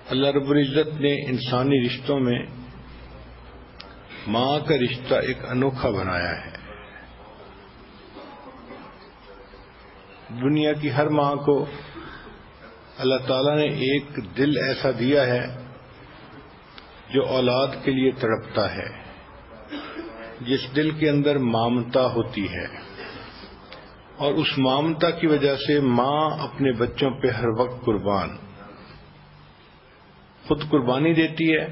اللہ رب العزت نے انسانی رشتوں میں ماں کا رشتہ ایک انوکھا بنایا ہے۔ دنیا کی ہر ماں کو اللہ تعالیٰ نے ایک دل ایسا دیا ہے جو اولاد کے لیے تڑپتا ہے، جس دل کے اندر ممتا ہوتی ہے، اور اس ممتا کی وجہ سے ماں اپنے بچوں پہ ہر وقت خود قربانی دیتی ہے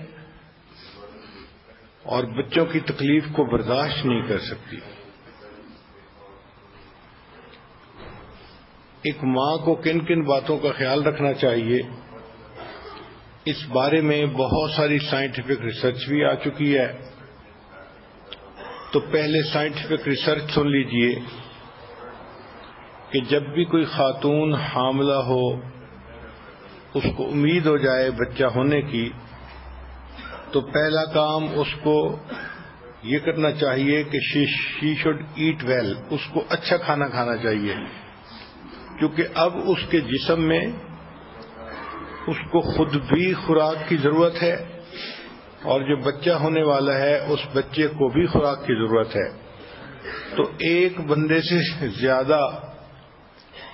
اور بچوں کی تکلیف کو برداشت نہیں کر سکتی۔ ایک ماں کو کن کن باتوں کا خیال رکھنا چاہیے، اس بارے میں بہت ساری سائنٹیفک ریسرچ بھی آ چکی ہے۔ تو پہلے سائنٹیفک ریسرچ سن لیجئے کہ جب بھی کوئی خاتون حاملہ ہو، اس کو امید ہو جائے بچہ ہونے کی، تو پہلا کام اس کو یہ کرنا چاہیے کہ شی شوڈ ایٹ ویل، اس کو اچھا کھانا کھانا چاہیے، کیونکہ اب اس کے جسم میں اس کو خود بھی خوراک کی ضرورت ہے، اور جو بچہ ہونے والا ہے اس بچے کو بھی خوراک کی ضرورت ہے۔ تو ایک بندے سے زیادہ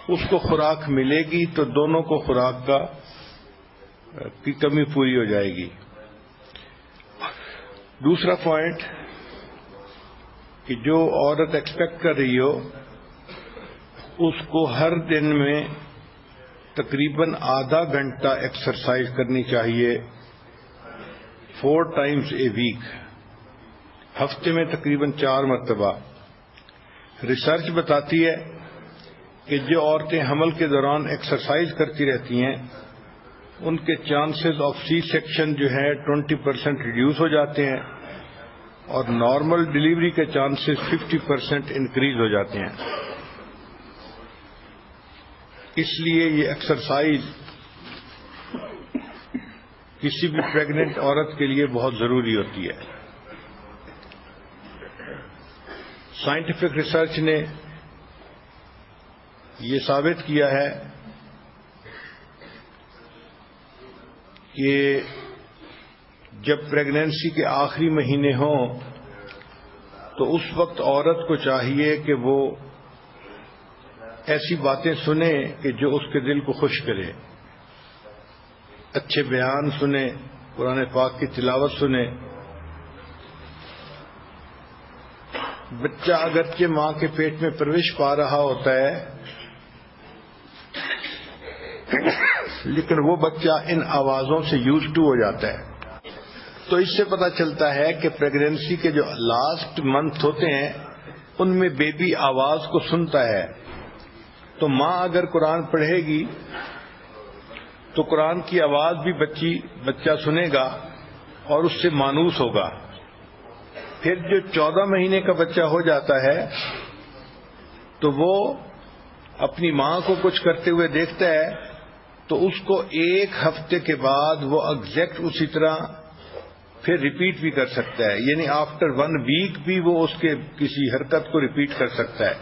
اس کو خوراک ملے گی تو دونوں کو خوراک کی کمی پوری ہو جائے گی۔ دوسرا پوائنٹ کہ جو عورت ایکسپیکٹ کر رہی ہو اس کو ہر دن میں تقریباً آدھا گھنٹہ ایکسرسائز کرنی چاہیے، 4 times a week، ہفتے میں تقریباً 4 مرتبہ۔ ریسرچ بتاتی ہے کہ جو عورتیں حمل کے دوران ایکسرسائز کرتی رہتی ہیں ان کے چانسز آف سی سیکشن جو ہے 20% ریڈیوس ہو جاتے ہیں، اور نارمل ڈلیوری کے چانسز 50% انکریز ہو جاتے ہیں۔ اس لیے یہ ایکسرسائز کسی بھی پریگننٹ عورت کے لیے بہت ضروری ہوتی ہے۔ سائنٹیفک ریسرچ نے یہ ثابت کیا ہے کہ جب پریگنینسی کے آخری مہینے ہوں تو اس وقت عورت کو چاہیے کہ وہ ایسی باتیں سنے کہ جو اس کے دل کو خوش کرے، اچھے بیان سنے، قرآن پاک کی تلاوت سنے۔ بچہ اگرچہ ماں کے پیٹ میں پرورش پا رہا ہوتا ہے، لیکن وہ بچہ ان آوازوں سے یوز ٹو ہو جاتا ہے۔ تو اس سے پتہ چلتا ہے کہ پریگنینسی کے جو لاسٹ منتھ ہوتے ہیں ان میں بیبی آواز کو سنتا ہے۔ تو ماں اگر قرآن پڑھے گی تو قرآن کی آواز بھی بچہ سنے گا اور اس سے مانوس ہوگا۔ پھر جو 14 مہینے کا بچہ ہو جاتا ہے تو وہ اپنی ماں کو کچھ کرتے ہوئے دیکھتا ہے تو اس کو 1 ہفتے کے بعد وہ ایگزیکٹ اسی طرح پھر ریپیٹ بھی کر سکتا ہے، یعنی آفٹر 1 ویک بھی وہ اس کے کسی حرکت کو ریپیٹ کر سکتا ہے۔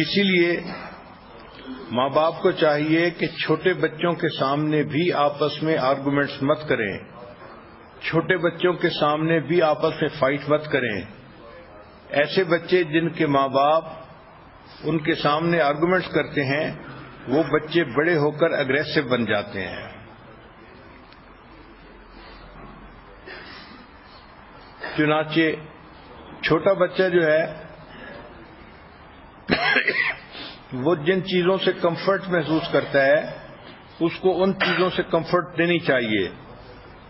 اسی لیے ماں باپ کو چاہیے کہ چھوٹے بچوں کے سامنے بھی آپس میں آرگومنٹس مت کریں، چھوٹے بچوں کے سامنے بھی آپس میں فائٹ مت کریں۔ ایسے بچے جن کے ماں باپ ان کے سامنے آرگومنٹس کرتے ہیں وہ بچے بڑے ہو کر اگریسو بن جاتے ہیں۔ چنانچہ چھوٹا بچہ جو ہے وہ جن چیزوں سے کمفرٹ محسوس کرتا ہے اس کو ان چیزوں سے کمفرٹ دینی چاہیے۔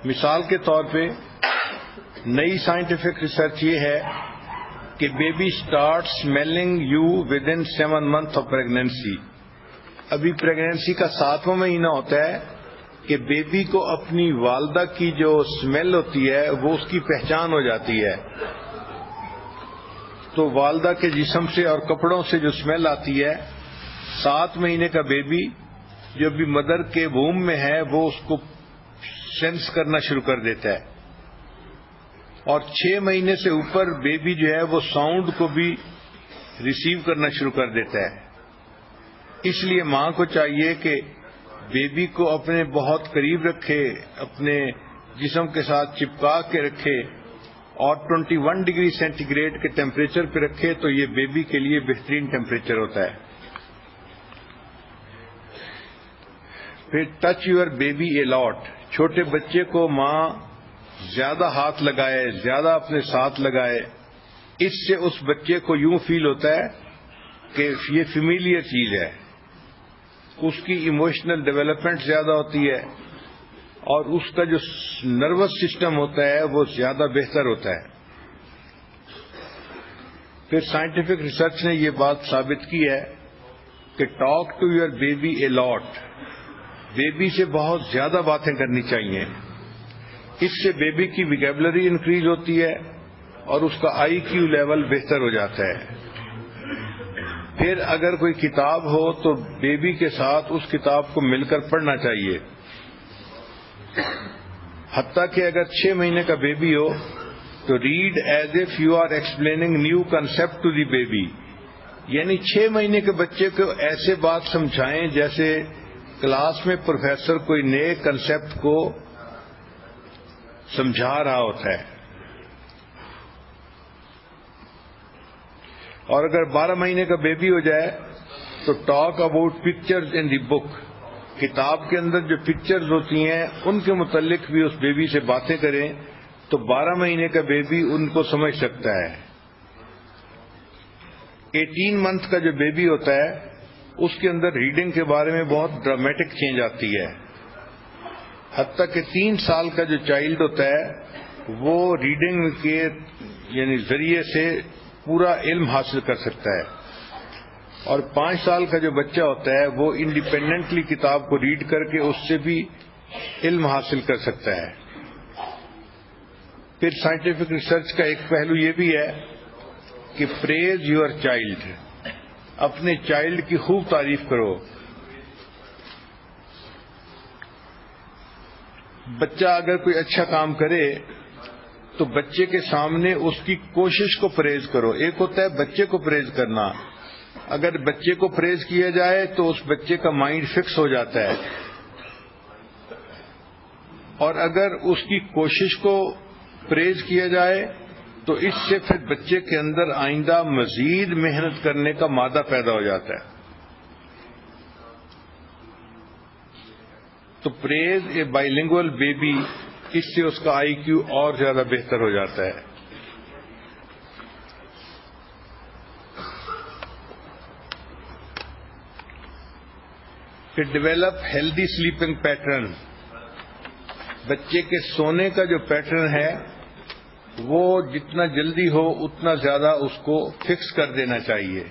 مثال کے طور پہ نئی سائنٹیفک ریسرچ یہ ہے کہ baby start smelling you with in 7 months of pregnancy. ابھی پریگنینسی کا 7واں مہینہ ہوتا ہے کہ بیبی کو اپنی والدہ کی جو اسمیل ہوتی ہے وہ اس کی پہچان ہو جاتی ہے۔ تو والدہ کے جسم سے اور کپڑوں سے جو اسمیل آتی ہے، 7 مہینے کا بیبی جو بھی مدر کے ووم میں ہے وہ اس کو سینس کرنا شروع کر دیتا ہے، اور 6 مہینے سے اوپر بیبی جو ہے وہ ساؤنڈ کو بھی ریسیو کرنا شروع کر دیتا ہے۔ اس لیے ماں کو چاہیے کہ بیبی کو اپنے بہت قریب رکھے، اپنے جسم کے ساتھ چپکا کے رکھے اور 21 ڈگری سینٹی گریڈ کے ٹیمپریچر پہ رکھے تو یہ بیبی کے لیے بہترین ٹیمپریچر ہوتا ہے۔ پھر ٹچ یور بیبی اے لاٹ، چھوٹے بچے کو ماں زیادہ ہاتھ لگائے، زیادہ اپنے ساتھ لگائے، اس سے اس بچے کو یوں فیل ہوتا ہے کہ یہ فیملیئر چیز ہے، اس کی ایموشنل ڈیولپمنٹ زیادہ ہوتی ہے اور اس کا جو نروس سسٹم ہوتا ہے وہ زیادہ بہتر ہوتا ہے۔ پھر سائنٹیفک ریسرچ نے یہ بات ثابت کی ہے کہ talk to your baby a lot, baby سے بہت زیادہ باتیں کرنی چاہیے، اس سے بیبی کی ویکیبلری انکریز ہوتی ہے اور اس کا آئی کیو لیول بہتر ہو جاتا ہے۔ پھر اگر کوئی کتاب ہو تو بیبی کے ساتھ اس کتاب کو مل کر پڑھنا چاہیے، حتیٰ کہ اگر 6 مہینے کا بیبی ہو تو read as if you are explaining new concept to the baby, یعنی 6 مہینے کے بچے کو ایسے بات سمجھائیں جیسے کلاس میں پروفیسر کوئی نئے کنسپٹ کو سمجھا رہا ہوتا ہے۔ اور اگر 12 مہینے کا بیبی ہو جائے تو ٹاک اباؤٹ پکچرز ان دی بک، کتاب کے اندر جو پکچرز ہوتی ہیں ان کے متعلق بھی اس بیبی سے باتیں کریں تو 12 مہینے کا بیبی ان کو سمجھ سکتا ہے۔ 18 منتھ کا جو بیبی ہوتا ہے اس کے اندر ریڈنگ کے بارے میں بہت ڈرامیٹک چینج آتی ہے، حتیٰ کہ 3 سال کا جو چائلڈ ہوتا ہے وہ ریڈنگ کے یعنی ذریعے سے پورا علم حاصل کر سکتا ہے، اور 5 سال کا جو بچہ ہوتا ہے وہ انڈیپینڈنٹلی کتاب کو ریڈ کر کے اس سے بھی علم حاصل کر سکتا ہے۔ پھر سائنٹیفک ریسرچ کا ایک پہلو یہ بھی ہے کہ پریز یور چائلڈ، اپنے چائلڈ کی خوب تعریف کرو۔ بچہ اگر کوئی اچھا کام کرے تو بچے کے سامنے اس کی کوشش کو پریز کرو۔ ایک ہوتا ہے بچے کو پریز کرنا، اگر بچے کو پریز کیا جائے تو اس بچے کا مائنڈ فکس ہو جاتا ہے، اور اگر اس کی کوشش کو پریز کیا جائے تو اس سے پھر بچے کے اندر آئندہ مزید محنت کرنے کا مادہ پیدا ہو جاتا ہے۔ تو پریز اے بائی لنگوئل بیبی، اس سے اس کا آئی کیو اور زیادہ بہتر ہو جاتا ہے۔ پھر ڈیولپ ہیلدی سلیپنگ پیٹرن، بچے کے سونے کا جو پیٹرن ہے وہ جتنا جلدی ہو اتنا زیادہ اس کو فکس کر دینا چاہیے۔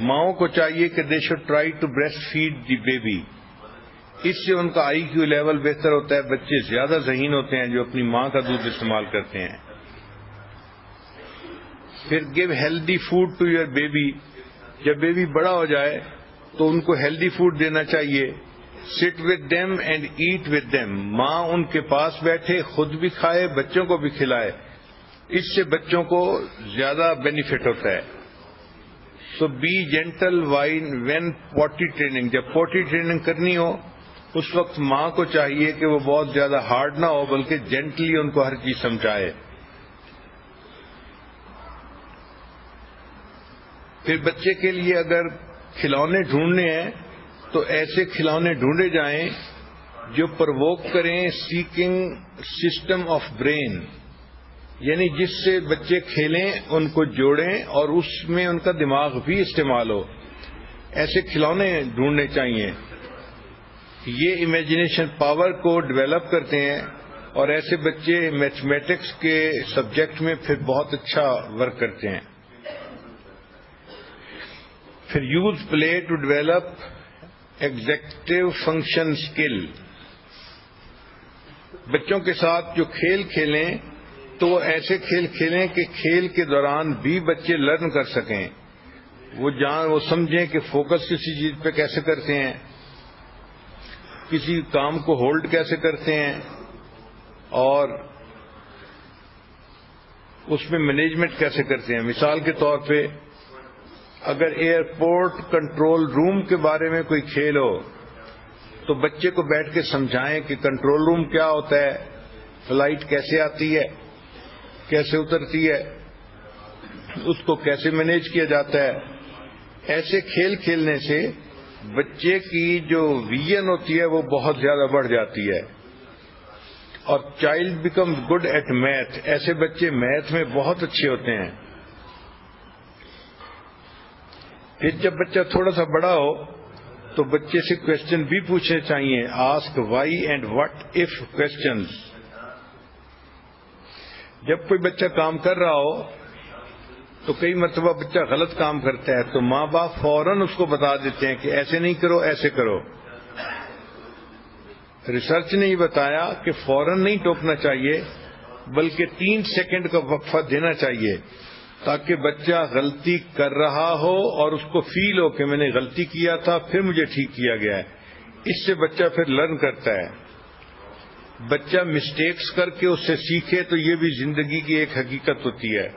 ماؤں کو چاہیے کہ they should try to breastfeed the baby, اس سے ان کا آئی کیو لیول بہتر ہوتا ہے، بچے زیادہ ذہین ہوتے ہیں جو اپنی ماں کا دودھ استعمال کرتے ہیں۔ پھر give healthy food to your baby, جب بیبی بڑا ہو جائے تو ان کو ہیلدی فوڈ دینا چاہیے۔ Sit with them and eat with them, ماں ان کے پاس بیٹھے، خود بھی کھائے، بچوں کو بھی کھلائے، اس سے بچوں کو زیادہ بینیفٹ ہوتا ہے۔ سو بی جینٹل وین پوٹی ٹریننگ، جب پوٹی ٹریننگ کرنی ہو اس وقت ماں کو چاہیے کہ وہ بہت زیادہ ہارڈ نہ ہو بلکہ جینٹلی ان کو ہر چیز سمجھائے۔ پھر بچے کے لیے اگر کھلونے ڈھونڈنے ہیں تو ایسے کھلونے ڈھونڈے جائیں جو پرووک کریں سیکنگ سسٹم آف برین، یعنی جس سے بچے کھیلیں، ان کو جوڑیں اور اس میں ان کا دماغ بھی استعمال ہو، ایسے کھلونے ڈھونڈنے چاہیے۔ یہ امیجنیشن پاور کو ڈیولپ کرتے ہیں اور ایسے بچے میتھمیٹکس کے سبجیکٹ میں پھر بہت اچھا ورک کرتے ہیں۔ پھر use play to develop executive function skill, بچوں کے ساتھ جو کھیل کھیلیں تو وہ ایسے کھیل کھیلیں کہ کھیل کے دوران بھی بچے لرن کر سکیں، وہ سمجھیں کہ فوکس کسی چیز پہ کیسے کرتے ہیں، کسی کام کو ہولڈ کیسے کرتے ہیں اور اس میں مینجمنٹ کیسے کرتے ہیں۔ مثال کے طور پہ اگر ایئرپورٹ کنٹرول روم کے بارے میں کوئی کھیل ہو تو بچے کو بیٹھ کے سمجھائیں کہ کنٹرول روم کیا ہوتا ہے، فلائٹ کیسے آتی ہے، کیسے اترتی ہے، اس کو کیسے مینیج کیا جاتا ہے. ایسے کھیل کھیلنے سے بچے کی جو ویژن ہوتی ہے وہ بہت زیادہ بڑھ جاتی ہے. اور child becomes good at math. ایسے بچے میتھ میں بہت اچھے ہوتے ہیں. پھر جب بچہ تھوڑا سا بڑا ہو تو بچے سے کوشچن بھی پوچھنے چاہیے. Ask why and what if questions. جب کوئی بچہ کام کر رہا ہو تو کئی مرتبہ بچہ غلط کام کرتا ہے تو ماں باپ فوراً اس کو بتا دیتے ہیں کہ ایسے نہیں کرو، ایسے کرو. ریسرچ نے یہ بتایا کہ فوراً نہیں ٹوکنا چاہیے بلکہ 3 سیکنڈ کا وقفہ دینا چاہیے تاکہ بچہ غلطی کر رہا ہو اور اس کو فیل ہو کہ میں نے غلطی کیا تھا پھر مجھے ٹھیک کیا گیا ہے. اس سے بچہ پھر لرن کرتا ہے. بچہ مسٹیکس کر کے اس سے سیکھے تو یہ بھی زندگی کی ایک حقیقت ہوتی ہے.